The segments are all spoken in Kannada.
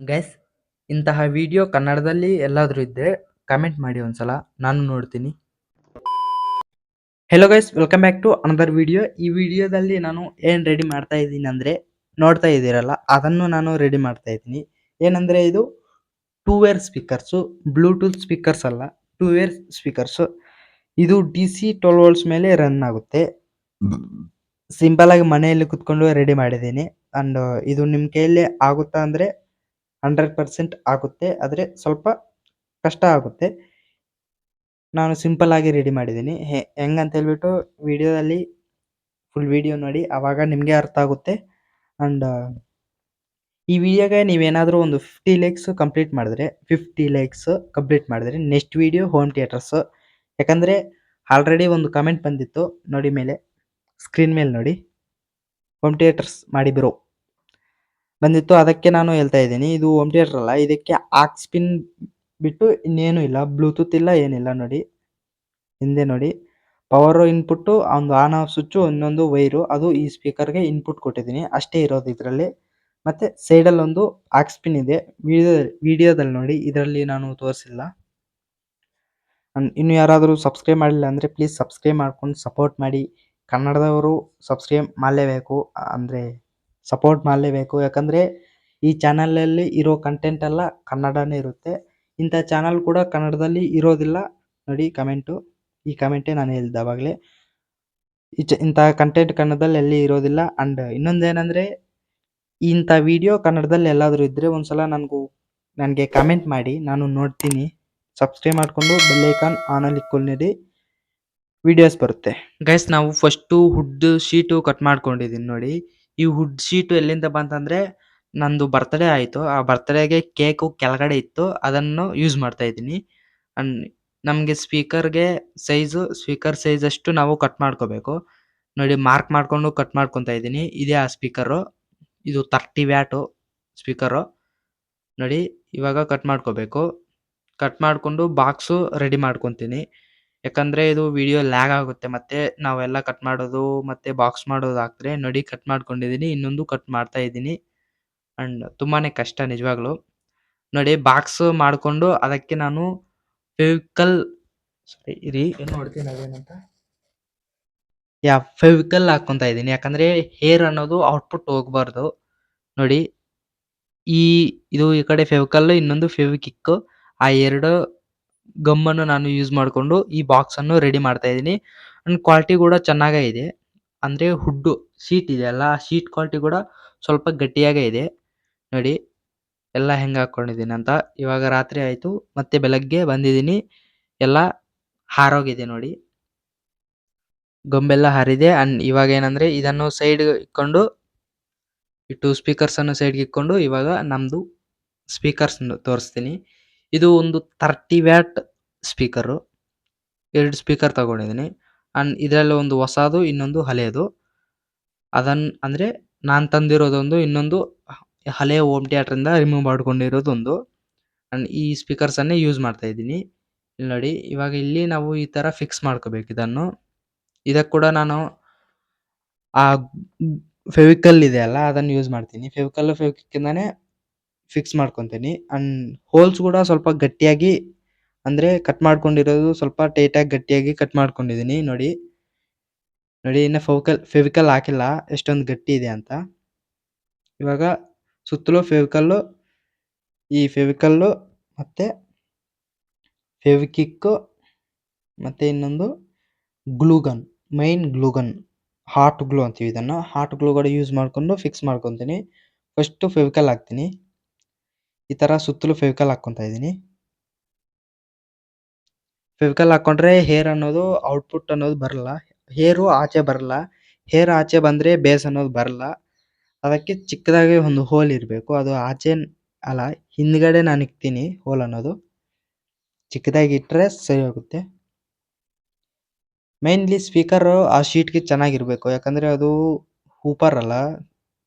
ಗೈಸ್, ಇಂತಹ ವಿಡಿಯೋ ಕನ್ನಡದಲ್ಲಿ ಎಲ್ಲಾದರೂ ಇದ್ದರೆ ಕಮೆಂಟ್ ಮಾಡಿ ಒಂದ್ಸಲ, ನಾನು ನೋಡ್ತೀನಿ. Hello guys, welcome back to another video. ಈ ವಿಡಿಯೋದಲ್ಲಿ ನಾನು ಏನು ರೆಡಿ ಮಾಡ್ತಾ ಇದ್ದೀನಿ ಅಂದರೆ, ನೋಡ್ತಾ ಇದ್ದೀರಲ್ಲ, ಅದನ್ನು ನಾನು ರೆಡಿ ಮಾಡ್ತಾ ಇದ್ದೀನಿ. ಏನಂದರೆ ಇದು 2 ವೈರ್ ಸ್ಪೀಕರ್ಸು, ಬ್ಲೂಟೂತ್ ಸ್ಪೀಕರ್ಸ್ ಅಲ್ಲ, 2 ವೈರ್ ಸ್ಪೀಕರ್ಸು. ಇದು DC 12 ವೋಲ್ಟ್ಸ್ ಮೇಲೆ ರನ್ ಆಗುತ್ತೆ. ಸಿಂಪಲ್ ಆಗಿ ಮನೆಯಲ್ಲಿ ಕುತ್ಕೊಂಡು ರೆಡಿ ಮಾಡಿದ್ದೀನಿ. ಅಂಡ್ ಇದು ನಿಮ್ಮ ಕೈಯಲ್ಲಿ ಆಗುತ್ತಾ ಅಂದರೆ 100% ಆಗುತ್ತೆ, ಆದರೆ ಸ್ವಲ್ಪ ಕಷ್ಟ ಆಗುತ್ತೆ. ನಾನು ಸಿಂಪಲ್ ಆಗಿ ರೆಡಿ ಮಾಡಿದ್ದೀನಿ. ಹೆಂಗಂತ ಹೇಳ್ಬಿಟ್ಟು ವಿಡಿಯೋದಲ್ಲಿ ಫುಲ್ ವಿಡಿಯೋ ನೋಡಿ, ಆವಾಗ ನಿಮಗೆ ಅರ್ಥ ಆಗುತ್ತೆ. ಅಂಡ್ ಈ ವಿಡಿಯೋಗೆ ನೀವೇನಾದರೂ ಒಂದು 50 ಲೈಕ್ಸ್ ಕಂಪ್ಲೀಟ್ ಮಾಡಿದ್ರೆ ನೆಕ್ಸ್ಟ್ ವಿಡಿಯೋ ಹೋಮ್ ಥಿಯೇಟರ್ಸ್. ಯಾಕಂದರೆ ಆಲ್ರೆಡಿ ಒಂದು ಕಮೆಂಟ್ ಬಂದಿತ್ತು ನೋಡಿ, ಮೇಲೆ ಸ್ಕ್ರೀನ್ ಮೇಲೆ ನೋಡಿ, ಹೋಮ್ ಥಿಯೇಟರ್ಸ್ ಮಾಡಿ ಬ್ರೋ ಬಂದಿತ್ತು. ಅದಕ್ಕೆ ನಾನು ಹೇಳ್ತಾ ಇದ್ದೀನಿ, ಇದು ಹೋಮ್ ಥಿಯೇಟರ್ ಅಲ್ಲ, ಇದಕ್ಕೆ ಆಕ್ಸ್ ಪಿನ್ ಬಿಟ್ಟು ಇನ್ನೇನು ಇಲ್ಲ, ಬ್ಲೂಟೂತ್ ಇಲ್ಲ, ಏನಿಲ್ಲ. ನೋಡಿ ಹಿಂದೆ ನೋಡಿ, ಪವರ್ ಇನ್ಪುಟ್ಟು ಒಂದು ಆನ್ ಆಫ್ ಸ್ವಿಚ್ಚು, ಇನ್ನೊಂದು ವೈರು, ಅದು ಈ ಸ್ಪೀಕರ್ಗೆ ಇನ್ಪುಟ್ ಕೊಟ್ಟಿದ್ದೀನಿ, ಅಷ್ಟೇ ಇರೋದು ಇದರಲ್ಲಿ. ಮತ್ತು ಸೈಡಲ್ಲಿ ಒಂದು ಆಕ್ಸ್ ಪಿನ್ ಇದೆ, ವಿಡಿಯೋದಲ್ಲಿ ನೋಡಿ, ಇದರಲ್ಲಿ ನಾನು ತೋರಿಸಿಲ್ಲ. ಇನ್ನು ಯಾರಾದರೂ ಸಬ್ಸ್ಕ್ರೈಬ್ ಮಾಡಿಲ್ಲ ಅಂದರೆ ಪ್ಲೀಸ್ ಸಬ್ಸ್ಕ್ರೈಬ್ ಮಾಡ್ಕೊಂಡು ಸಪೋರ್ಟ್ ಮಾಡಿ. ಕನ್ನಡದವರು ಸಬ್ಸ್ಕ್ರೈಬ್ ಮಾಡಲೇಬೇಕು, ಅಂದರೆ ಸಪೋರ್ಟ್ ಮಾಡಲೇಬೇಕು. ಯಾಕಂದರೆ ಈ ಚಾನಲಲ್ಲಿ ಇರೋ ಕಂಟೆಂಟ್ ಎಲ್ಲ ಕನ್ನಡನೇ ಇರುತ್ತೆ. ಇಂಥ ಚಾನಲ್ ಕೂಡ ಕನ್ನಡದಲ್ಲಿ ಇರೋದಿಲ್ಲ. ನೋಡಿ ಕಮೆಂಟು, ಈ ಕಮೆಂಟೇ ನಾನು ಹೇಳಿದ್ದೆ ಆವಾಗಲೇ, ಇಂಥ ಕಂಟೆಂಟ್ ಕನ್ನಡದಲ್ಲಿ ಎಲ್ಲಿ ಇರೋದಿಲ್ಲ. ಆ್ಯಂಡ್ ಇನ್ನೊಂದೇನೆಂದರೆ, ಇಂಥ ವಿಡಿಯೋ ಕನ್ನಡದಲ್ಲಿ ಎಲ್ಲಾದರೂ ಇದ್ದರೆ ಒಂದ್ಸಲ ನನಗೆ ಕಮೆಂಟ್ ಮಾಡಿ, ನಾನು ನೋಡ್ತೀನಿ. ಸಬ್ಸ್ಕ್ರೈಬ್ ಮಾಡಿಕೊಂಡು ಬೆಲ್ಲೈಕಾನ್ ಆನಲ್ಲಿ ಇಟ್ಕೊಳ್ಳಿ, ವಿಡಿಯೋಸ್ ಬರುತ್ತೆ. ಗೈಸ್, ನಾವು ಫಸ್ಟು ಹುಡ್ ಶೀಟು ಕಟ್ ಮಾಡ್ಕೊಂಡಿದ್ದೀನಿ ನೋಡಿ. ಈ ಹುಡ್ ಶೀಟು ಎಲ್ಲಿಂದ ಬಂತಂದರೆ, ನಂದು ಬರ್ತ್ಡೇ ಆಯಿತು. ಆ ಬರ್ತ್ಡೇಗೆ ಕೇಕು ಕೆಳಗಡೆ ಇತ್ತು, ಅದನ್ನು ಯೂಸ್ ಮಾಡ್ತಾ ಇದ್ದೀನಿ. ಅಂಡ್ ನಮಗೆ ಸ್ಪೀಕರ್ ಸೈಜ್ ಅಷ್ಟು ನಾವು ಕಟ್ ಮಾಡ್ಕೋಬೇಕು ನೋಡಿ. ಮಾರ್ಕ್ ಮಾಡಿಕೊಂಡು ಕಟ್ ಮಾಡ್ಕೊತಾ ಇದ್ದೀನಿ. ಇದೇ ಆ ಸ್ಪೀಕರು, ಇದು 30 ವ್ಯಾಟು ಸ್ಪೀಕರು ನೋಡಿ. ಇವಾಗ ಕಟ್ ಮಾಡ್ಕೋಬೇಕು. ಕಟ್ ಮಾಡಿಕೊಂಡು ಬಾಕ್ಸು ರೆಡಿ ಮಾಡ್ಕೊತೀನಿ. ಯಾಕಂದರೆ ಇದು ವಿಡಿಯೋ ಲ್ಯಾಗ್ ಆಗುತ್ತೆ, ಮತ್ತು ನಾವೆಲ್ಲ ಕಟ್ ಮಾಡೋದು ಮತ್ತು ಬಾಕ್ಸ್ ಮಾಡೋದು ಆಗ್ತದೆ ನೋಡಿ. ಕಟ್ ಮಾಡ್ಕೊಂಡಿದ್ದೀನಿ, ಇನ್ನೊಂದು ಕಟ್ ಮಾಡ್ತಾ ಇದ್ದೀನಿ. ಆ್ಯಂಡ್ ತುಂಬಾ ಕಷ್ಟ ನಿಜವಾಗ್ಲೂ ನೋಡಿ. ಬಾಕ್ಸ್ ಮಾಡಿಕೊಂಡು ಅದಕ್ಕೆ ನಾನು ಫೆವಿಕಲ್ ಏನು ನೋಡ್ತೀನಿ ಅದೇನಂತ, ಫೆವಿಕಲ್ ಹಾಕ್ಕೊತಾ ಇದ್ದೀನಿ. ಯಾಕಂದರೆ ಹೇರ್ ಅನ್ನೋದು ಔಟ್ಪುಟ್ ಹೋಗಬಾರ್ದು ನೋಡಿ. ಇದು ಈ ಕಡೆ ಫೆವಿಕಲ್, ಇನ್ನೊಂದು ಫೆವಿಕಿಕ್ಕು, ಆ ಎರಡು ಗಮ್ಮನ್ನು ನಾನು ಯೂಸ್ ಮಾಡಿಕೊಂಡು ಈ ಬಾಕ್ಸನ್ನು ರೆಡಿ ಮಾಡ್ತಾ ಇದ್ದೀನಿ. ಆ್ಯಂಡ್ ಕ್ವಾಲಿಟಿ ಕೂಡ ಚೆನ್ನಾಗೇ ಇದೆ. ಅಂದರೆ ಹುಡ್ಡು ಶೀಟ್ ಇದೆಯಲ್ಲ, ಆ ಶೀಟ್ ಕ್ವಾಲಿಟಿ ಕೂಡ ಸ್ವಲ್ಪ ಗಟ್ಟಿಯಾಗೇ ಇದೆ ನೋಡಿ. ಎಲ್ಲ ಹೆಂಗೆ ಹಾಕ್ಕೊಂಡಿದ್ದೀನಿ ಅಂತ. ಇವಾಗ ರಾತ್ರಿ ಆಯಿತು, ಮತ್ತೆ ಬೆಳಗ್ಗೆ ಬಂದಿದ್ದೀನಿ, ಎಲ್ಲ ಹಾರೋಗಿದೆ ನೋಡಿ, ಗೊಂಬೆಲ್ಲ ಹಾರಿದೆ. ಆ್ಯಂಡ್ ಇವಾಗ ಏನಂದರೆ, ಇದನ್ನು ಸೈಡ್ಗೆ ಇಟ್ಕೊಂಡು, ಈ 2 ಸ್ಪೀಕರ್ಸನ್ನು ಸೈಡ್ಗೆ ಇಟ್ಕೊಂಡು ಇವಾಗ ನಮ್ಮದು ಸ್ಪೀಕರ್ಸ್ನ ತೋರಿಸ್ತೀನಿ. ಇದು ಒಂದು 30 ವ್ಯಾಟ್ ಸ್ಪೀಕರು, 2 ಸ್ಪೀಕರ್ ತಗೊಂಡಿದ್ದೀನಿ. ಆ್ಯಂಡ್ ಇದರಲ್ಲಿ ಒಂದು ಹೊಸದು, ಇನ್ನೊಂದು ಹಳೆಯದು. ಅಂದರೆ ನಾನು ತಂದಿರೋದೊಂದು, ಇನ್ನೊಂದು ಹಳೆಯ ಹೋಮ್ ಥಿಯೇಟ್ರಿಂದ ರಿಮೂವ್ ಮಾಡ್ಕೊಂಡಿರೋದೊಂದು. ಆ್ಯಂಡ್ ಈ ಸ್ಪೀಕರ್ಸನ್ನೇ ಯೂಸ್ ಮಾಡ್ತಾ ಇದ್ದೀನಿ. ಇಲ್ಲಿ ನೋಡಿ, ಇವಾಗ ಇಲ್ಲಿ ನಾವು ಈ ಥರ ಫಿಕ್ಸ್ ಮಾಡ್ಕೋಬೇಕು ಇದನ್ನು. ಇದಕ್ಕೆ ಕೂಡ ನಾನು ಆ ಫೆವಿಕಲ್ ಇದೆಯಲ್ಲ, ಅದನ್ನು ಯೂಸ್ ಮಾಡ್ತೀನಿ. ಫೆವಿಕಿಕ್ಕಿಂದನೇ ಫಿಕ್ಸ್ ಮಾಡ್ಕೊತೀನಿ. ಆ್ಯಂಡ್ ಹೋಲ್ಸ್ ಕೂಡ ಸ್ವಲ್ಪ ಗಟ್ಟಿಯಾಗಿ, ಅಂದರೆ ಕಟ್ ಮಾಡ್ಕೊಂಡಿರೋದು ಸ್ವಲ್ಪ ಟೈಟಾಗಿ ಗಟ್ಟಿಯಾಗಿ ಕಟ್ ಮಾಡ್ಕೊಂಡಿದ್ದೀನಿ ನೋಡಿ. ಇನ್ನು ಫೆವಿಕಲ್ ಹಾಕಿಲ್ಲ, ಎಷ್ಟೊಂದು ಗಟ್ಟಿ ಇದೆ ಅಂತ. ಇವಾಗ ಸುತ್ತಲೂ ಈ ಫೆವಿಕಲ್ಲು ಮತ್ತು ಫೆವಿಕಿಕ್ಕು ಮತ್ತು ಇನ್ನೊಂದು glue gun, main glue gun, hot glue ಅಂತೀವಿ ಇದನ್ನು. ಹಾಟ್ ಗ್ಲೂ ಕೂಡ ಯೂಸ್ ಮಾಡಿಕೊಂಡು ಫಿಕ್ಸ್ ಮಾಡ್ಕೊತೀನಿ. ಫಸ್ಟು ಫೆವಿಕಲ್ ಹಾಕ್ತೀನಿ, ಈ ಥರ ಸುತ್ತಲೂ ಫೆವಿಕಲ್ ಹಾಕ್ಕೊತಾ ಇದ್ದೀನಿ. ಫೆವಿಕಲ್ ಹಾಕ್ಕೊಂಡ್ರೆ ಹೇರ್ ಅನ್ನೋದು ಔಟ್ಪುಟ್ ಅನ್ನೋದು ಬರಲ್ಲ, ಹೇರು ಆಚೆ ಬರಲ್ಲ. ಹೇರ್ ಆಚೆ ಬಂದರೆ ಬೇಸ್ ಅನ್ನೋದು ಬರಲ್ಲ. ಅದಕ್ಕೆ ಚಿಕ್ಕದಾಗಿ ಒಂದು ಹೋಲ್ ಇರಬೇಕು, ಅದು ಆಚೆ ಅಲ್ಲ, ಹಿಂದ್ಗಡೆ ನಾನು ಇಕ್ತೀನಿ ಹೋಲ್ ಅನ್ನೋದು. ಚಿಕ್ಕದಾಗಿ ಇಟ್ಟರೆ ಸರಿ ಹೋಗುತ್ತೆ. ಮೇನ್ಲಿ ಸ್ಪೀಕರು ಆ ಶೀಟ್ಗೆ ಚೆನ್ನಾಗಿರಬೇಕು, ಯಾಕಂದರೆ ಅದು ಹೂಪರ್ ಅಲ್ಲ,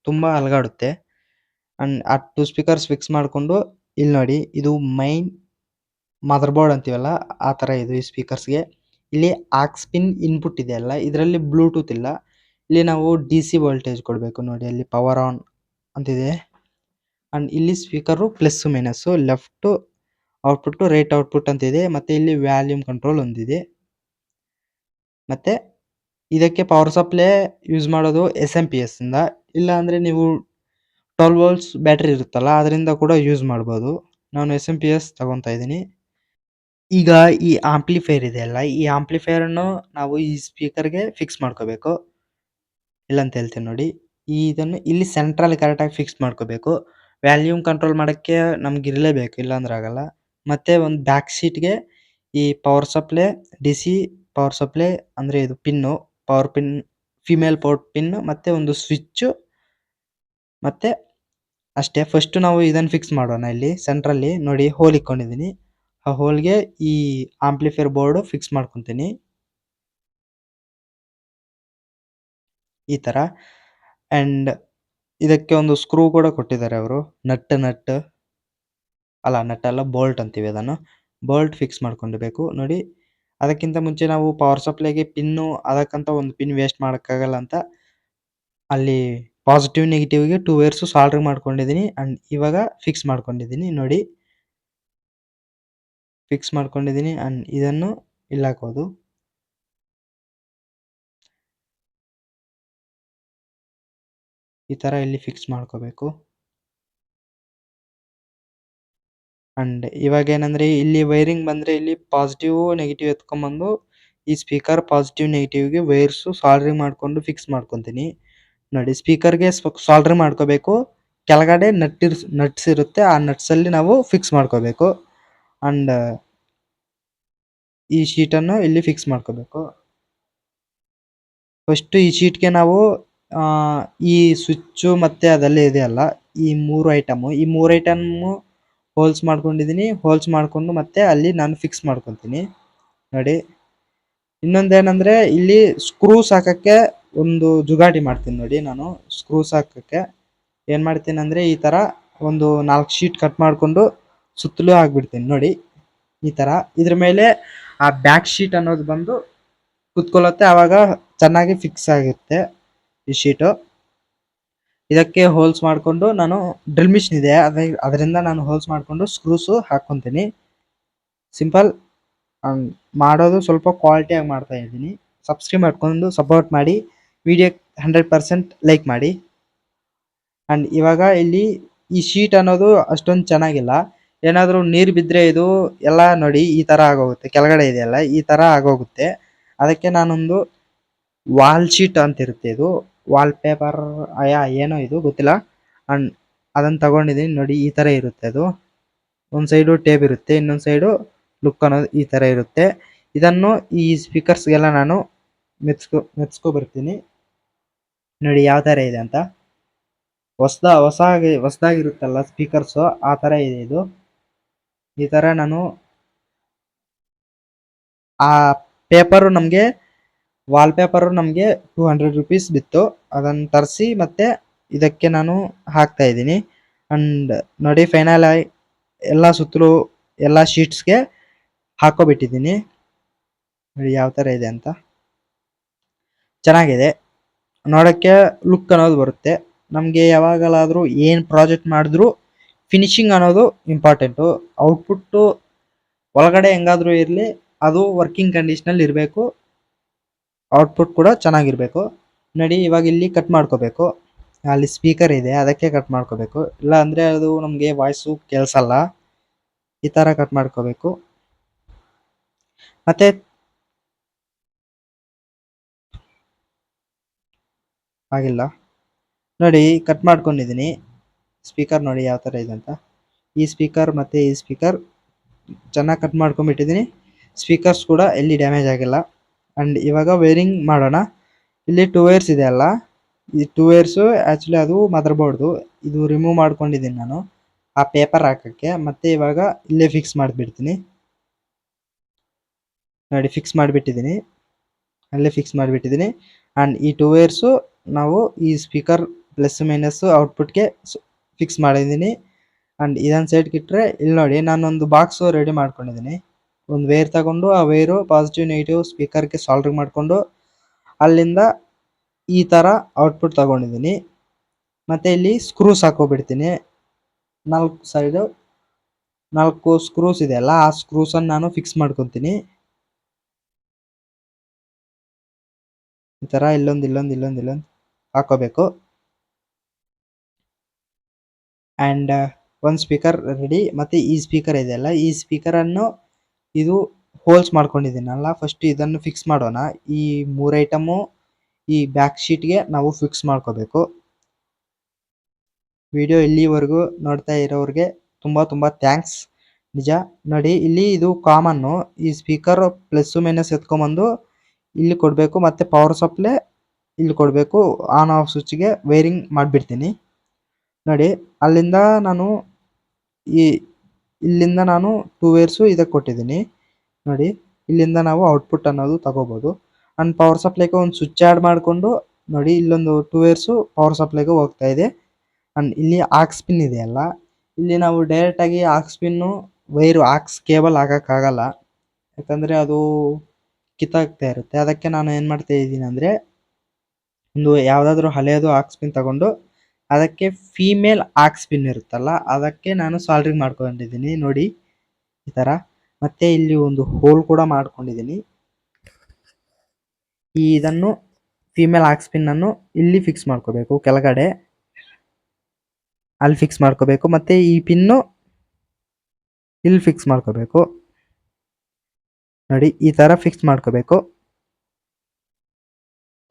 ತುಂಬ ಅಲಗಾಡುತ್ತೆ. ಆ್ಯಂಡ್ ಆ 2 ಸ್ಪೀಕರ್ಸ್ ಫಿಕ್ಸ್ ಮಾಡಿಕೊಂಡು, ಇಲ್ಲಿ ನೋಡಿ, ಇದು ಮೈನ್ ಮದರ್ ಬೋರ್ಡ್ ಅಂತೀವಲ್ಲ, ಆ ಥರ ಇದು ಈ ಸ್ಪೀಕರ್ಸ್ಗೆ. ಇಲ್ಲಿ ಆಕ್ಸ್ ಪಿನ್ ಇನ್ಪುಟ್ ಇದೆಯಲ್ಲ, ಇದರಲ್ಲಿ ಬ್ಲೂಟೂತ್ ಇಲ್ಲ. ಇಲ್ಲಿ ನಾವು DC ವೋಲ್ಟೇಜ್ ಕೊಡಬೇಕು ನೋಡಿ, ಅಲ್ಲಿ ಪವರ್ ಆನ್ ಅಂತಿದೆ. ಅಂಡ್ ಇಲ್ಲಿ speaker plus minus left output right output ಅಂತ ಇದೆ. ಮತ್ತೆ ಇಲ್ಲಿ ವ್ಯಾಲ್ಯೂಮ್ ಕಂಟ್ರೋಲ್ ಒಂದಿದೆ. ಮತ್ತೆ ಇದಕ್ಕೆ ಪವರ್ ಸಪ್ಲೈ ಯೂಸ್ ಮಾಡೋದು SMPS ಇಂದ, ಇಲ್ಲ ಅಂದ್ರೆ ನೀವು 12 ವೋಲ್ಟ್ಸ್ ಬ್ಯಾಟರಿ ಇರುತ್ತಲ್ಲ ಅದರಿಂದ ಕೂಡ ಯೂಸ್ ಮಾಡ್ಬೋದು. ನಾನು SMPS ತಗೊಂತಾ ಇದ್ದೀನಿ. ಈಗ ಈ ಆಂಪ್ಲಿಫೈರ್ ಇದೆಯಲ್ಲ, ಈ ಆಂಪ್ಲಿಫೈರ್ ಅನ್ನು ನಾವು ಈ ಸ್ಪೀಕರ್ಗೆ ಫಿಕ್ಸ್ ಮಾಡ್ಕೋಬೇಕು. ಇಲ್ಲ ಅಂತ ಹೇಳ್ತೀನಿ ನೋಡಿ. ಇದನ್ನು ಇಲ್ಲಿ ಸೆಂಟ್ರಲ್ ಕರೆಕ್ಟಾಗಿ ಫಿಕ್ಸ್ ಮಾಡ್ಕೋಬೇಕು. ವ್ಯಾಲ್ಯೂಮ್ ಕಂಟ್ರೋಲ್ ಮಾಡೋಕ್ಕೆ ನಮ್ಗೆ ಇರಲೇಬೇಕು, ಇಲ್ಲಾಂದ್ರೆ ಆಗಲ್ಲ. ಮತ್ತೆ ಒಂದು ಬ್ಯಾಕ್ ಸೀಟ್ಗೆ ಈ power supply DC power supply ಅಂದ್ರೆ ಇದು pin, power pin, female port pin, ಮತ್ತೆ ಒಂದು ಸ್ವಿಚ್, ಮತ್ತೆ ಅಷ್ಟೇ. ಫಸ್ಟ್ ನಾವು ಇದನ್ನು ಫಿಕ್ಸ್ ಮಾಡೋಣ. ಇಲ್ಲಿ ಸೆಂಟ್ರಲ್ಲಿ ನೋಡಿ ಹೋಲ್ ಇಕ್ಕೊಂಡಿದ್ದೀನಿ. ಆ ಹೋಲ್ಗೆ ಈ ಆಂಪ್ಲಿಫೈರ್ ಬೋರ್ಡ್ ಫಿಕ್ಸ್ ಮಾಡ್ಕೊತೀನಿ ಈ ತರ. ಅಂಡ್ ಇದಕ್ಕೆ ಒಂದು ಸ್ಕ್ರೂ ಕೂಡ ಕೊಟ್ಟಿದ್ದಾರೆ ಅವರು. ನಟ್ ಅಲ್ಲ ಬೋಲ್ಟ್ ಅಂತೀವಿ ಅದನ್ನು. ಬೋಲ್ಟ್ ಫಿಕ್ಸ್ ಮಾಡ್ಕೊಂಡಿರ್ಬೇಕು ನೋಡಿ. ಅದಕ್ಕಿಂತ ಮುಂಚೆ ನಾವು ಪವರ್ ಸಪ್ಲೈಗೆ ಪಿನ್ನು ಅದಕ್ಕಂತ ಒಂದು ಪಿನ್ ವೇಸ್ಟ್ ಮಾಡೋಕ್ಕಾಗಲ್ಲ ಅಂತ ಅಲ್ಲಿ ಪಾಸಿಟಿವ್ ನೆಗೆಟಿವ್ಗೆ 2 ವೈರ್ಸ್ ಸಾಲ್ಡರ್ ಮಾಡ್ಕೊಂಡಿದ್ದೀನಿ. ಅಂಡ್ ಇವಾಗ ಫಿಕ್ಸ್ ಮಾಡ್ಕೊಂಡಿದ್ದೀನಿ ನೋಡಿ. ಫಿಕ್ಸ್ ಮಾಡ್ಕೊಂಡಿದ್ದೀನಿ. ಅಂಡ್ ಇದನ್ನು ಇಲ್ಲಿ ಹಾಕೋದು. ಈ ತರ ಇಲ್ಲಿ ಫಿಕ್ಸ್ ಮಾಡ್ಕೋಬೇಕು. ಅಂಡ್ ಇವಾಗ ಏನಂದ್ರೆ ಇಲ್ಲಿ ವೈರಿಂಗ್ ಬಂದ್ರೆ ಇಲ್ಲಿ ಪಾಸಿಟಿವ್ ನೆಗೆಟಿವ್ ಎತ್ಕೊಂಡ್ಬಂದು ಈ ಸ್ಪೀಕರ್ ಪಾಸಿಟಿವ್ ನೆಗೆಟಿವ್ಗೆ ವೈರ್ಸ್ ಸಾಲ್ಡರಿಂಗ್ ಮಾಡ್ಕೊಂಡು ಫಿಕ್ಸ್ ಮಾಡ್ಕೊಂತೀನಿ ನೋಡಿ. ಸ್ಪೀಕರ್ಗೆ ಸಾಲ್ಡರ್ ಮಾಡ್ಕೋಬೇಕು. ಕೆಳಗಡೆ ನಟ್ಸ್ ಇರುತ್ತೆ, ಆ ನಟ್ಸ್ ಅಲ್ಲಿ ನಾವು ಫಿಕ್ಸ್ ಮಾಡ್ಕೋಬೇಕು. ಅಂಡ್ ಈ ಶೀಟನ್ನು ಇಲ್ಲಿ ಫಿಕ್ಸ್ ಮಾಡ್ಕೋಬೇಕು. ಫಸ್ಟ್ ಈ ಶೀಟ್ಗೆ ನಾವು ಈ ಸ್ವಿಚ್ಚು ಮತ್ತೆ ಅದೆಲ್ಲ ಇದೆಯಲ್ಲ, ಈ ಮೂರು ಐಟಮ್ ಹೋಲ್ಸ್ ಮಾಡ್ಕೊಂಡಿದ್ದೀನಿ. ಹೋಲ್ಸ್ ಮಾಡ್ಕೊಂಡು ಮತ್ತೆ ಅಲ್ಲಿ ನಾನು ಫಿಕ್ಸ್ ಮಾಡ್ಕೊತೀನಿ ನೋಡಿ. ಇನ್ನೊಂದೇನಂದ್ರೆ ಇಲ್ಲಿ ಸ್ಕ್ರೂಸ್ ಹಾಕಕ್ಕೆ ಒಂದು ಜುಗಾಟಿ ಮಾಡ್ತೀನಿ ನೋಡಿ. ನಾನು ಸ್ಕ್ರೂಸ್ ಹಾಕಕ್ಕೆ ಏನ್ ಮಾಡ್ತೀನಿ ಅಂದ್ರೆ ಈ ತರ ಒಂದು 4 ಶೀಟ್ ಕಟ್ ಮಾಡ್ಕೊಂಡು ಸುತ್ತಲೂ ಹಾಕ್ಬಿಡ್ತೀನಿ ನೋಡಿ. ಈ ತರ ಇದ್ರ ಮೇಲೆ ಆ ಬ್ಯಾಕ್ ಶೀಟ್ ಅನ್ನೋದು ಬಂದು ಕುತ್ಕೊಳ್ಳುತ್ತೆ. ಆವಾಗ ಚೆನ್ನಾಗಿ ಫಿಕ್ಸ್ ಆಗುತ್ತೆ ಈ ಶೀಟು. ಇದಕ್ಕೆ ಹೋಲ್ಸ್ ಮಾಡ್ಕೊಂಡು ನಾನು ಡ್ರಿಲ್ ಮಿಷಿನ್ ಇದೆ, ಅದರಿಂದ ನಾನು ಹೋಲ್ಸ್ ಮಾಡ್ಕೊಂಡು ಸ್ಕ್ರೂಸು ಹಾಕೊಂತೀನಿ. ಸಿಂಪಲ್. ಮಾಡೋದು ಸ್ವಲ್ಪ ಕ್ವಾಲಿಟಿಯಾಗಿ ಮಾಡ್ತಾ ಇದ್ದೀನಿ. ಸಬ್ಸ್ಕ್ರೈಬ್ ಮಾಡ್ಕೊಂಡು ಸಪೋರ್ಟ್ ಮಾಡಿ, ವಿಡಿಯೋ 100% ಲೈಕ್ ಮಾಡಿ. ಅಂಡ್ ಇವಾಗ ಇಲ್ಲಿ ಈ ಶೀಟ್ ಅನ್ನೋದು ಅಷ್ಟೊಂದು ಚೆನ್ನಾಗಿಲ್ಲ. ಏನಾದರೂ ನೀರು ಬಿದ್ದರೆ ಇದು ಎಲ್ಲ ನೋಡಿ ಈ ತರ ಆಗೋಗುತ್ತೆ. ಕೆಳಗಡೆ ಇದೆಯಲ್ಲ ಈ ತರ ಆಗೋಗುತ್ತೆ. ಅದಕ್ಕೆ ನಾನೊಂದು ವಾಲ್ ಶೀಟ್ ಅಂತ ಇರುತ್ತೆ, ಇದು ವಾಲ್ ಪೇಪರ್ ಏನೋ ಇದು ಗೊತ್ತಿಲ್ಲ. ಅಂಡ್ ಅದನ್ನ ತಗೊಂಡಿದ್ದೀನಿ ನೋಡಿ. ಈ ತರ ಇರುತ್ತೆ ಅದು. ಒಂದ್ ಸೈಡು ಟೇಪ್ ಇರುತ್ತೆ, ಇನ್ನೊಂದ್ ಸೈಡು ಲುಕ್ ಅನ್ನೋದು ಈ ತರ ಇರುತ್ತೆ. ಇದನ್ನು ಈ ಸ್ಪೀಕರ್ಸ್ಗೆಲ್ಲ ನಾನು ಮೆಚ್ಕೊ ಬರ್ತೀನಿ ನೋಡಿ ಯಾವ ತರ ಇದೆ ಅಂತ. ಹೊಸದಾಗಿರುತ್ತಲ್ಲ ಸ್ಪೀಕರ್ಸ್, ಆ ತರ ಇದೆ ಇದು. ಈ ತರ ನಾನು ಆ ಪೇಪರ್ ನಮ್ಗೆ ವಾಲ್ ಪೇಪರ್ ನಮ್ಗೆ 200 rupees ಬಿತ್ತು. ಅದನ್ನ ತರಿಸಿ ಮತ್ತೆ ಇದಕ್ಕೆ ನಾನು ಹಾಕ್ತಾ ಇದ್ದೀನಿ. ಅಂಡ್ ನೋಡಿ ಫೈನಲ್ ಆಗಿ ಎಲ್ಲ ಸುತ್ತಲೂ ಎಲ್ಲ ಶೀಟ್ಸ್ಗೆ ಹಾಕೋಬಿಟ್ಟಿದ್ದೀನಿ ನೋಡಿ ಯಾವ ತರ ಇದೆ ಅಂತ. ಚೆನ್ನಾಗಿದೆ ನೋಡಕ್ಕೆ, ಲುಕ್ ಅನ್ನೋದು ಬರುತ್ತೆ. ನಮ್ಗೆ ಯಾವಾಗಲಾದ್ರೂ ಏನ್ ಪ್ರಾಜೆಕ್ಟ್ ಮಾಡಿದ್ರು ಫಿನಿಶಿಂಗ್ ಅನ್ನೋದು ಇಂಪಾರ್ಟೆಂಟು. ಔಟ್ಪುಟ್ ಒಳಗಡೆ ಹೆಂಗಾದ್ರೂ ಇರಲಿ, ಅದು ವರ್ಕಿಂಗ್ ಕಂಡೀಷನ್ ಅಲ್ಲಿ ಇರಬೇಕು. ಔಟ್ಪುಟ್ ಕೂಡ ಚೆನ್ನಾಗಿರ್ಬೇಕು ನೋಡಿ. ಇವಾಗ ಇಲ್ಲಿ ಕಟ್ ಮಾಡ್ಕೋಬೇಕು. ಅಲ್ಲಿ ಸ್ಪೀಕರ್ ಇದೆ ಅದಕ್ಕೆ ಕಟ್ ಮಾಡ್ಕೋಬೇಕು, ಇಲ್ಲ ಅಂದ್ರೆ ಅದು ನಮ್ಗೆ ವಾಯ್ಸು ಕೇಳಿಸಲ್ಲ. ಈ ತರ ಕಟ್ ಮಾಡ್ಕೋಬೇಕು. ಮತ್ತೆ ಆಗಿಲ್ಲ ನೋಡಿ, ಕಟ್ ಮಾಡ್ಕೊಂಡಿದ್ದೀನಿ. ಸ್ಪೀಕರ್ ನೋಡಿ ಯಾವ ತರ ಇದೆ ಅಂತ. ಈ ಸ್ಪೀಕರ್ ಮತ್ತೆ ಈ ಸ್ಪೀಕರ್ ಚೆನ್ನಾಗಿ ಕಟ್ ಮಾಡ್ಕೊಂಡ್ಬಿಟ್ಟಿದ್ದೀನಿ. ಸ್ಪೀಕರ್ಸ್ ಕೂಡ ಎಲ್ಲಿ ಡ್ಯಾಮೇಜ್ ಆಗಿಲ್ಲ. ಅಂಡ್ ಇವಾಗ ವೈರಿಂಗ್ ಮಾಡೋಣ. ಇಲ್ಲಿ 2 ವೈರ್ಸ್ ಇದೆ ಅಲ್ಲ, ಈ 2 ವೈರ್ಸ್ ಆಕ್ಚುಲಿ ಅದು ಮದರ್ ಬೋರ್ಡ್ದು. ಇದು ರಿಮೂವ್ ಮಾಡ್ಕೊಂಡಿದ್ದೀನಿ ನಾನು ಆ ಪೇಪರ್ ಹಾಕಕ್ಕೆ. ಮತ್ತೆ ಇವಾಗ ಇಲ್ಲೇ ಫಿಕ್ಸ್ ಮಾಡಿಬಿಡ್ತೀನಿ ನೋಡಿ. ಫಿಕ್ಸ್ ಮಾಡಿಬಿಟ್ಟಿದ್ದೀನಿ, ಅಲ್ಲೇ ಫಿಕ್ಸ್ ಮಾಡಿಬಿಟ್ಟಿದ್ದೀನಿ. ಅಂಡ್ ಈ 2 ವೈರ್ಸು ನಾವು ಈ ಸ್ಪೀಕರ್ ಪ್ಲಸ್ ಮೈನಸ್ ಔಟ್ಪುಟ್ಗೆ ಫಿಕ್ಸ್ ಮಾಡಿದ್ದೀನಿ. ಅಂಡ್ ಇದನ್ನ ಸೈಡ್ಗೆ ಇಟ್ಟರೆ ಇಲ್ಲಿ ನೋಡಿ ನಾನೊಂದು ಬಾಕ್ಸ್ ರೆಡಿ ಮಾಡ್ಕೊಂಡಿದ್ದೀನಿ. ಒಂದು ವೈರ್ ತಗೊಂಡು ಆ ವೈರು ಪಾಸಿಟಿವ್ ನೆಗೆಟಿವ್ ಸ್ಪೀಕರ್ಗೆ ಸಾಲ್ಡರಿಂಗ್ ಮಾಡಿಕೊಂಡು ಅಲ್ಲಿಂದ ಈ ತರ ಔಟ್ಪುಟ್ ತಗೊಂಡಿದ್ದೀನಿ. ಮತ್ತೆ ಇಲ್ಲಿ ಸ್ಕ್ರೂಸ್ ಹಾಕೋಬಿಡ್ತೀನಿ. 4 ಸ್ಕ್ರೂಸ್ ಇದೆ ಅಲ್ಲ, ಆ ಸ್ಕ್ರೂಸ್ ಅನ್ನು ನಾನು ಫಿಕ್ಸ್ ಮಾಡ್ಕೊತೀನಿ. ಈ ತರ ಇಲ್ಲೊಂದು ಹಾಕೋಬೇಕು. ಅಂಡ್ ಒಂದು ಸ್ಪೀಕರ್ ರೆಡಿ. ಮತ್ತೆ ಈ ಸ್ಪೀಕರ್ ಇದೆಯಲ್ಲ, ಈ ಸ್ಪೀಕರ್ ಅನ್ನು ಇದು ಹೋಲ್ಸ್ ಮಾಡ್ಕೊಂಡಿದ್ದೀನಲ್ಲ, ಫಸ್ಟ್ ಇದನ್ನು ಫಿಕ್ಸ್ ಮಾಡೋಣ. ಈ 3 ಐಟಮು ಈ ಬ್ಯಾಕ್ ಶೀಟ್ಗೆ ನಾವು ಫಿಕ್ಸ್ ಮಾಡ್ಕೋಬೇಕು. ವಿಡಿಯೋ ಇಲ್ಲಿವರೆಗೂ ನೋಡ್ತಾ ಇರೋರಿಗೆ ತುಂಬಾ ಥ್ಯಾಂಕ್ಸ್. ನಿಜ ನೋಡಿ, ಇಲ್ಲಿ ಇದು ಕಾಮನ್ನು. ಈ ಸ್ಪೀಕರ್ ಪ್ಲಸ್ ಮೈನಸ್ ಎತ್ಕೊಂಬಂದು ಇಲ್ಲಿ ಕೊಡಬೇಕು, ಮತ್ತೆ ಪವರ್ ಸಪ್ಲೈ ಇಲ್ಲಿ ಕೊಡಬೇಕು. ಆನ್ ಆಫ್ ಸ್ವಿಚ್ಗೆ ವೈರಿಂಗ್ ಮಾಡಿಬಿಡ್ತೀನಿ ನೋಡಿ. ಇಲ್ಲಿಂದ ನಾನು 2 ವೈರ್ಸು ಇದಕ್ಕೆ ಕೊಟ್ಟಿದ್ದೀನಿ ನೋಡಿ. ಇಲ್ಲಿಂದ ನಾವು ಔಟ್ಪುಟ್ ಅನ್ನೋದು ತಗೋಬಹುದು. ಅಂಡ್ ಪವರ್ ಸಪ್ಲೈಗೆ ಒಂದು ಸ್ವಿಚ್ ಆಡ್ ಮಾಡಿಕೊಂಡು ನೋಡಿ, ಇಲ್ಲೊಂದು 2 ವೈರ್ಸು ಪವರ್ ಸಪ್ಲೈಗೆ ಹೋಗ್ತಾ ಇದೆ. ಅಂಡ್ ಇಲ್ಲಿ ಆಕ್ಸ್ ಪಿನ್ ಇದೆಯಲ್ಲ, ಇಲ್ಲಿ ನಾವು ಡೈರೆಕ್ಟ್ ಆಗಿ aux pin wire aux cable ಹಾಕಕ್ಕಾಗಲ್ಲ, ಯಾಕಂದ್ರೆ ಅದು ಕಿತ್ತಾಗ್ತಾ ಇರುತ್ತೆ. ಅದಕ್ಕೆ ನಾನು ಏನು ಮಾಡ್ತಾ ಇದ್ದೀನಿ ಅಂದರೆ, ಒಂದು ಯಾವುದಾದ್ರೂ ಹಳೆಯದು ಆಕ್ಸ್ ಪಿನ್ ತಗೊಂಡು ಅದಕ್ಕೆ ಫೀಮೇಲ್ ಆಕ್ಸ್ ಪಿನ್ ಇರುತ್ತಲ್ಲ, ಅದಕ್ಕೆ ನಾನು ಸಾಲ್ಡ್ರಿಂಗ್ ಮಾಡ್ಕೊಂಡಿದ್ದೀನಿ ನೋಡಿ ಈ ಥರ. ಮತ್ತೆ ಇಲ್ಲಿ ಒಂದು ಹೋಲ್ ಕೂಡ ಮಾಡ್ಕೊಂಡಿದ್ದೀನಿ. ಇದನ್ನು ಫೀಮೇಲ್ ಆಕ್ಸ್ ಪಿನ್ ಅನ್ನು ಇಲ್ಲಿ ಫಿಕ್ಸ್ ಮಾಡ್ಕೋಬೇಕು, ಕೆಳಗಡೆ ಅಲ್ಲಿ ಫಿಕ್ಸ್ ಮಾಡ್ಕೋಬೇಕು. ಮತ್ತೆ ಈ ಪಿನ್ನು ಇಲ್ಲಿ ಫಿಕ್ಸ್ ಮಾಡ್ಕೋಬೇಕು ನೋಡಿ, ಈ ತರ ಫಿಕ್ಸ್ ಮಾಡ್ಕೋಬೇಕು.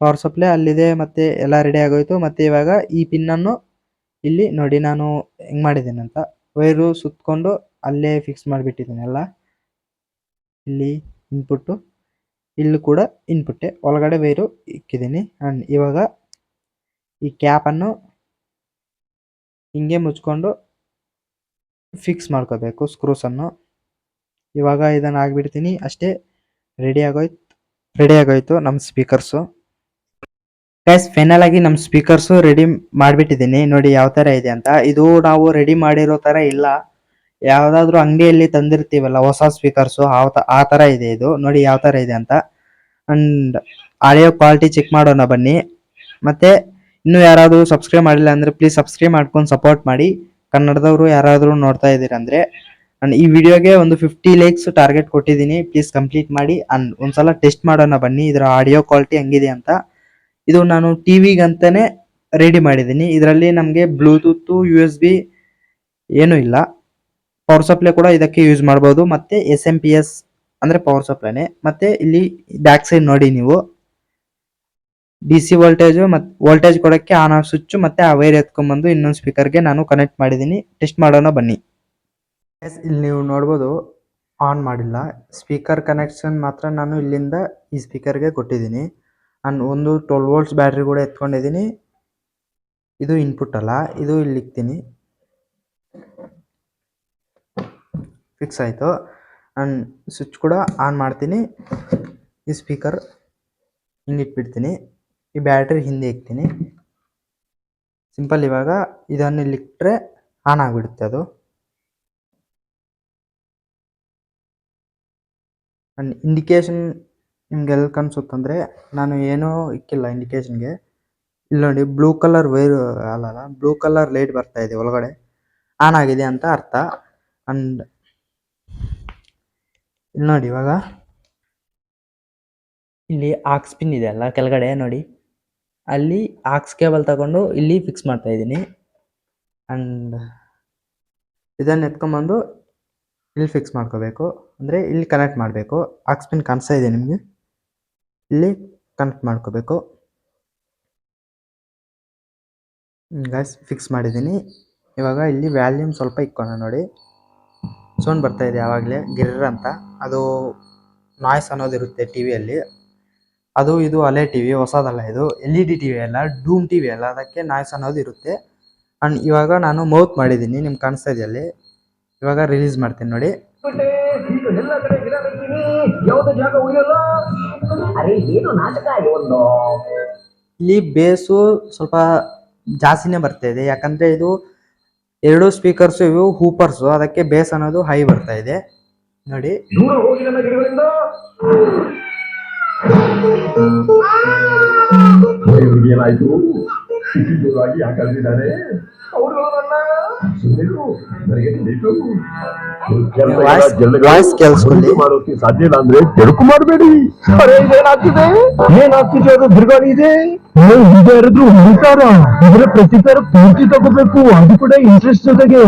ಪವರ್ ಸಪ್ಲೈ ಅಲ್ಲಿದೆ, ಮತ್ತೆ ಎಲ್ಲ ರೆಡಿ ಆಗೋಯ್ತು. ಮತ್ತೆ ಇವಾಗ ಈ ಪಿನ್ ಅನ್ನು ಇಲ್ಲಿ ನೋಡಿ ನಾನು ಹೆಂಗ್ ಮಾಡಿದ್ದೇನೆ ಅಂತ, ವೈರು ಸುತ್ತಕೊಂಡು ಅಲ್ಲೇ ಫಿಕ್ಸ್ ಮಾಡಿಬಿಟ್ಟಿದ್ದೀನಿ ಎಲ್ಲ. ಇಲ್ಲಿ ಇನ್ಪುಟ್ಟು, ಇಲ್ಲಿ ಕೂಡ ಇನ್ಪುಟ್ಟೆ, ಒಳಗಡೆ ವೈರು ಇಕ್ಕಿದ್ದೀನಿ. ಅಂಡ್ ಇವಾಗ ಈ ಕ್ಯಾಪ್ ಅನ್ನು ಹಿಂಗೆ ಮುಚ್ಕೊಂಡು ಫಿಕ್ಸ್ ಮಾಡ್ಕೋಬೇಕು ಸ್ಕ್ರೂಸ್ ಅನ್ನು. ಇವಾಗ ಇದನ್ನು ಆಗ್ಬಿಡ್ತೀನಿ ಅಷ್ಟೇ. ರೆಡಿ ಆಗೋಯ್ತು ನಮ್ಮ ಸ್ಪೀಕರ್ಸು. ಗೈಸ್ ಫೈನಲ್ ಆಗಿ ನಮ್ಮ ಸ್ಪೀಕರ್ಸು ರೆಡಿ ಮಾಡಿಬಿಟ್ಟಿದ್ದೀನಿ ನೋಡಿ ಯಾವ ಥರ ಇದೆ ಅಂತ. ಇದು ನಾವು ರೆಡಿ ಮಾಡಿರೋ ಥರ ಇಲ್ಲ, ಯಾವುದಾದ್ರೂ ಅಂಗಡಿಯಲ್ಲಿ ತಂದಿರ್ತೀವಲ್ಲ ಹೊಸ ಸ್ಪೀಕರ್ಸು, ಆ ಥರ ಇದೆ ಇದು. ನೋಡಿ ಯಾವ ಥರ ಇದೆ ಅಂತ. ಅಂಡ್ ಆಡಿಯೋ ಕ್ವಾಲಿಟಿ ಚೆಕ್ ಮಾಡೋಣ ಬನ್ನಿ. ಮತ್ತೆ ಇನ್ನೂ ಯಾರಾದರೂ ಸಬ್ಸ್ಕ್ರೈಬ್ ಮಾಡಿಲ್ಲ ಅಂದರೆ ಪ್ಲೀಸ್ ಸಬ್ಸ್ಕ್ರೈಬ್ ಮಾಡ್ಕೊಂಡು ಸಪೋರ್ಟ್ ಮಾಡಿ. ಕನ್ನಡದವರು ಯಾರಾದರೂ ನೋಡ್ತಾ ಇದ್ದೀರಂದ್ರೆ. ಅಂಡ್ ಈ ವಿಡಿಯೋಗೆ ಒಂದು 50 ಲೈಕ್ಸ್ ಟಾರ್ಗೆಟ್ ಕೊಟ್ಟಿದ್ದೀನಿ, ಪ್ಲೀಸ್ ಕಂಪ್ಲೀಟ್ ಮಾಡಿ. ಅಂಡ್ ಒಂದ್ಸಲ ಟೆಸ್ಟ್ ಮಾಡೋಣ ಬನ್ನಿ ಇದರ ಆಡಿಯೋ ಕ್ವಾಲಿಟಿ ಹೆಂಗಿದೆ ಅಂತ. ಇದು ನಾನು ಟಿವಿಗಂತಾನೆ ರೆಡಿ ಮಾಡಿದ್ದೀನಿ. ಇದರಲ್ಲಿ ನಮಗೆ ಬ್ಲೂಟೂತ್ USB ಏನೂ ಇಲ್ಲ. ಪವರ್ ಸಪ್ಲೈ ಕೂಡ ಇದಕ್ಕೆ ಯೂಸ್ ಮಾಡ್ಬೋದು. ಮತ್ತೆ SMP ಅಂದ್ರೆ ಪವರ್ ಸಪ್ಲೈನೇ. ಮತ್ತೆ ಇಲ್ಲಿ ಬ್ಯಾಕ್ ಸೈಡ್ ನೋಡಿ ನೀವು, DC ವೋಲ್ಟೇಜ್ ಕೊಡೋಕ್ಕೆ ಆನ್ ಆಫ್ ಸ್ವಿಚ್, ಮತ್ತೆ ಆ ವೈರ್ ಎತ್ಕೊಂಡ್ಬಂದು ಇನ್ನೊಂದು ಸ್ಪೀಕರ್ಗೆ ನಾನು ಕನೆಕ್ಟ್ ಮಾಡಿದ್ದೀನಿ. ಟೆಸ್ಟ್ ಮಾಡೋಣ ಬನ್ನಿ. ಇಲ್ಲಿ ನೀವು ನೋಡ್ಬೋದು ಆನ್ ಮಾಡಿಲ್ಲ, ಸ್ಪೀಕರ್ ಕನೆಕ್ಷನ್ ಮಾತ್ರ ನಾನು ಇಲ್ಲಿಂದ ಈ ಸ್ಪೀಕರ್ಗೆ ಕೊಟ್ಟಿದ್ದೀನಿ. ನಾನು ಒಂದು 12 ವೋಲ್ಟ್ಸ್ ಬ್ಯಾಟ್ರಿ ಕೂಡ ಎತ್ಕೊಂಡಿದ್ದೀನಿ. ಇದು ಇನ್ಪುಟ್ ಅಲ್ಲ, ಇದು ಇಲ್ಲಿ ಇಕ್ತೀನಿ. ಫಿಕ್ಸ್ ಆಯಿತು. ನಾನು ಸ್ವಿಚ್ ಕೂಡ ಆನ್ ಮಾಡ್ತೀನಿ. ಈ ಸ್ಪೀಕರ್ ಹಿಂಗೆ ಇಟ್ಬಿಡ್ತೀನಿ, ಈ ಬ್ಯಾಟ್ರಿ ಹಿಂದೆ ಇಕ್ತೀನಿ. ಸಿಂಪಲ್. ಇವಾಗ ಇದನ್ನು ಇಲ್ಲಿಟ್ಟರೆ ಆನ್ ಆಗಿಬಿಡುತ್ತೆ ಅದು. ಅಂಡ್ ಇಂಡಿಕೇಶನ್ ನಿಮ್ಗೆ ಎಲ್ಲಿ ಕಾಣಿಸುತ್ತಂದರೆ, ನಾನು ಏನೂ ಇಕ್ಕಿಲ್ಲ ಇಂಡಿಕೇಶನ್ಗೆ. ಇಲ್ಲಿ ನೋಡಿ ಬ್ಲೂ ಕಲರ್ ವೈರ್ ಅಲ್ಲ, ಬ್ಲೂ ಕಲರ್ ಲೈಟ್ ಬರ್ತಾ ಇದೆ ಒಳಗಡೆ, ಆನ್ ಆಗಿದೆ ಅಂತ ಅರ್ಥ. ಅಂಡ್ ಇಲ್ಲಿ ನೋಡಿ, ಇವಾಗ ಇಲ್ಲಿ ಆಕ್ಸ್ ಪಿನ್ ಇದೆ ಅಲ್ಲ ಕೆಳಗಡೆ ನೋಡಿ, ಅಲ್ಲಿ ಆಕ್ಸ್ ಕೇಬಲ್ ತಗೊಂಡು ಇಲ್ಲಿ ಫಿಕ್ಸ್ ಮಾಡ್ತಾ ಇದ್ದೀನಿ. ಅಂಡ್ ಇದನ್ನು ಎತ್ಕೊಂಬಂದು ಇಲ್ಲಿ ಫಿಕ್ಸ್ ಮಾಡ್ಕೋಬೇಕು, ಅಂದರೆ ಇಲ್ಲಿ ಕನೆಕ್ಟ್ ಮಾಡಬೇಕು. ಆಕ್ಸ್ ಪಿನ್ ಕಾಣಿಸ್ತಾ ಇದೆ ನಿಮಗೆ, ಇಲ್ಲಿ ಕನೆಕ್ಟ್ ಮಾಡ್ಕೋಬೇಕು. ಗೈಸ್ ಫಿಕ್ಸ್ ಮಾಡಿದ್ದೀನಿ. ಇವಾಗ ಇಲ್ಲಿ ವ್ಯಾಲ್ಯೂಮ್ ಸ್ವಲ್ಪ ಇಕ್ಕೋಣ ನೋಡಿ, ಸೌಂಡ್ ಬರ್ತಾ ಇದೆ ಯಾವಾಗಲೇ ಗಿರ್ರ ಅಂತ. ಅದು ನಾಯ್ಸ್ ಅನ್ನೋದಿರುತ್ತೆ ಟಿವಿಯಲ್ಲಿ. ಅದು ಇದು ಹಳೆ ಟಿವಿ, ಹೊಸದಲ್ಲ ಇದು. LED ಟಿವಿ ಅಲ್ಲ, ಡೂಮ್ ಟಿವಿ ಅಲ್ಲ, ಅದಕ್ಕೆ ನಾಯ್ಸ್ ಅನ್ನೋದು ಇರುತ್ತೆ. ಅಂಡ್ ಇವಾಗ ನಾನು ಮೌತ್ ಮಾಡಿದ್ದೀನಿ, ನಿಮ್ಗೆ ಕಾಣಿಸ್ತಾ ಇದೆಯಲ್ಲಿ. ಇವಾಗ ರಿಲೀಸ್ ಮಾಡ್ತೀನಿ ನೋಡಿ. ಇಲ್ಲಿ ಬೇಸು ಸ್ವಲ್ಪ ಜಾಸ್ತಿನೇ ಬರ್ತಾ ಇದೆ, ಯಾಕಂದ್ರೆ ಇದು 2 ಸ್ಪೀಕರ್ಸು ಇವು ಹೂಪರ್ಸು, ಅದಕ್ಕೆ ಬೇಸ್ ಅನ್ನೋದು ಹೈ ಬರ್ತಾ ಇದೆ ನೋಡಿ. ವಾಯ್ಸ್ ಕೇಳಿಸ್ಕೊಳ್ಳಿ. ಮಾಡೋಕೆ ಸಾಧ್ಯ ಇಲ್ಲ ಅಂದ್ರೆ ಕೆಡುಕು ಮಾಡಬೇಡಿ. ಏನಾಗ್ತಿದೆ ಅದು ಬಿರುಗಾಳಿ ಇದೆ. ಯಾರಾದ್ರೂ ಹೊಡಿತಾರ ಇದರ ಪ್ರತಿಕಾರ ಪೂರ್ತಿ ತಗೋಬೇಕು, ಅದು ಕೂಡ ಇಂಟ್ರೆಸ್ಟ್ ಜೊತೆಗೆ.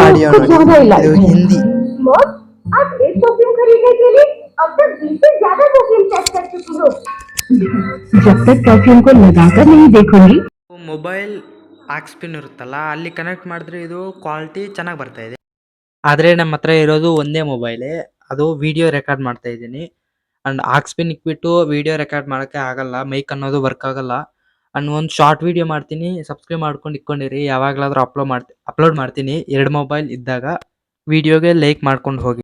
ಆಡಿಯೋ ನೋಡಿ, ಇದು ಹಿಂದಿ. आप एक परफ्यूम खरीदने के लिए अब तक 20 से ज्यादा परफ्यूम चेक कर चुकी हो। जब तक परफ्यूम को लगाकर नहीं देखूंगी. ಮೊಬೈಲ್ ಆಕ್ಸ್ಪಿನ್ ಇರುತ್ತಲ್ಲ, ಅಲ್ಲಿ ಕನೆಕ್ಟ್ ಮಾಡಿದ್ರೆ ಇದು ಕ್ವಾಲಿಟಿ ಚೆನ್ನಾಗಿ ಬರ್ತಾ ಇದೆ. ಆದರೆ ನಮ್ಮ ಹತ್ರ ಇರೋದು ಒಂದೇ ಮೊಬೈಲೇ, ಅದು ವಿಡಿಯೋ ರೆಕಾರ್ಡ್ ಮಾಡ್ತಾ ಇದ್ದೀನಿ. ಅಂಡ್ ಆಕ್ಸ್ಪಿನ್ ಇಕ್ಬಿಟ್ಟು ವಿಡಿಯೋ ರೆಕಾರ್ಡ್ ಮಾಡೋಕ್ಕೆ ಆಗಲ್ಲ, ಮೈಕ್ ಅನ್ನೋದು ವರ್ಕ್ ಆಗಲ್ಲ. ಅಂಡ್ ಒಂದು ಶಾರ್ಟ್ ವಿಡಿಯೋ ಮಾಡ್ತೀನಿ, ಸಬ್ಸ್ಕ್ರೈಬ್ ಮಾಡ್ಕೊಂಡು ಇಟ್ಕೊಂಡಿರಿ. ಯಾವಾಗಲಾದ್ರೂ ಅಪ್ಲೋಡ್ ಮಾಡ್ತೀನಿ. 2 ಮೊಬೈಲ್ ಇದ್ದಾಗ ವಿಡಿಯೋಗೆ ಲೈಕ್ ಮಾಡ್ಕೊಂಡು ಹೋಗಿ.